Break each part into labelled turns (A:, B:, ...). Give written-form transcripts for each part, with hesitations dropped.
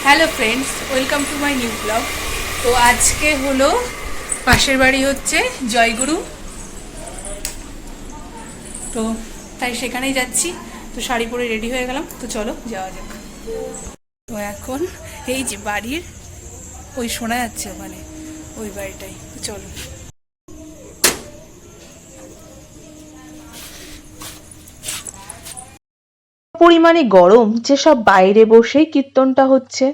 A: Hello friends, welcome to my new blog. তো আজকে হলো পাশের বাড়ি হচ্ছে জয়গুরু, তো তাই সেখানেই যাচ্ছি। তো শাড়ি পরে রেডি হয়ে গেলাম, তো চলো যাওয়া যাক। তো এখন এই যে বাড়ির ওই শোনা যাচ্ছে ওখানে ওই বাড়িটাই, তো চলো।
B: পরিমাণে গরম যে সব বাইরে বসেই কীর্তনটা হচ্ছে।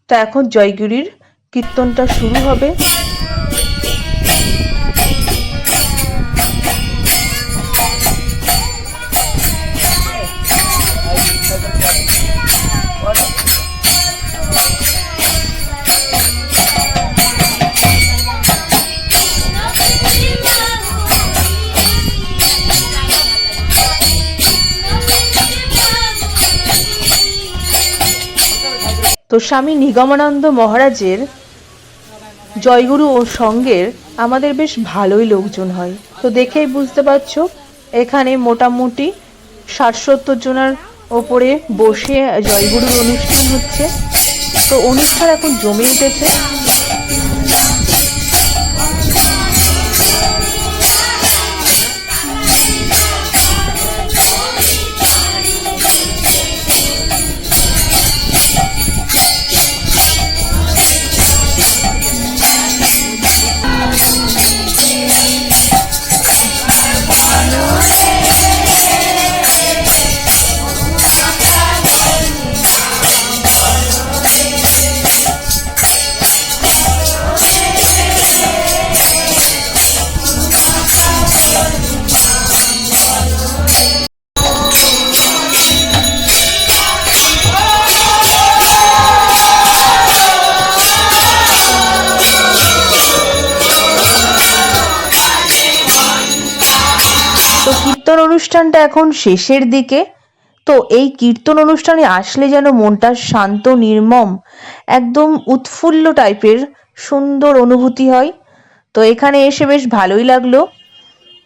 B: তো এখন জয়গুরুর কীর্তনটা শুরু হবে। তো স্বামী নিগমানন্দ মহারাজের জয়গুরু ও সঙ্গের আমাদের বেশ ভালোই লোকজন হয়। তো দেখেই বুঝতে পারছো এখানে মোটামুটি ৬০-৭০ জনের ওপরে বসে জয়গুরুর অনুষ্ঠান হচ্ছে। তো অনুষ্ঠান এখন জমে উঠেছে। তো কীর্তন অনুষ্ঠানটা এখন শেষের দিকে। তো এই কীর্তন অনুষ্ঠানে আসলে যেন মনটা শান্ত, নির্মম, একদম উৎফুল্ল টাইপের সুন্দর অনুভূতি হয়। তো এখানে এসে বেশ ভালোই লাগলো।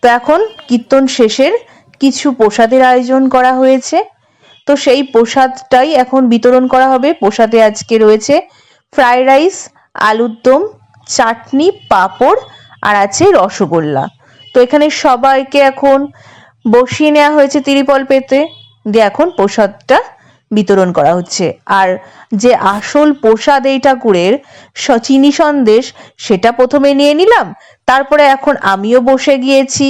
B: তো এখন কীর্তন শেষের কিছু প্রসাদের আয়োজন করা হয়েছে। তো সেই প্রসাদটাই এখন বিতরণ করা হবে। প্রসাদে আজকে রয়েছে ফ্রাইড রাইস, আলুর দম, চাটনি, পাঁপড় আর আছে রসগোল্লা। তো এখানে সবাইকে এখন বসিয়ে নেওয়া হয়েছে ত্রিপল পেতে, দিয়ে এখন প্রসাদটা বিতরণ করা হচ্ছে। আর যে আসল প্রসাদ এই ঠাকুরের চিনি সন্দেশ, সেটা প্রথমে নিয়ে নিলাম, তারপরে এখন আমিও বসে গিয়েছি।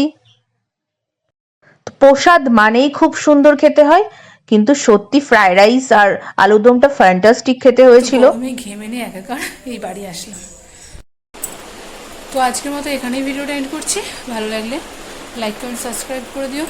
B: প্রসাদ মানেই খুব সুন্দর খেতে হয়, কিন্তু সত্যি ফ্রাইড রাইস আর আলুদমটা ফ্যান্টাস্টিক খেতে হয়েছিল।
A: আমি ঘেমে নিয়ে একাকার এই বাড়ি আসলাম। তো আজকের মতো এখানেই ভিডিওটা এন্ড করছি। ভালো লাগলে লাইক কমেন্ট সাবস্ক্রাইব করে দিও।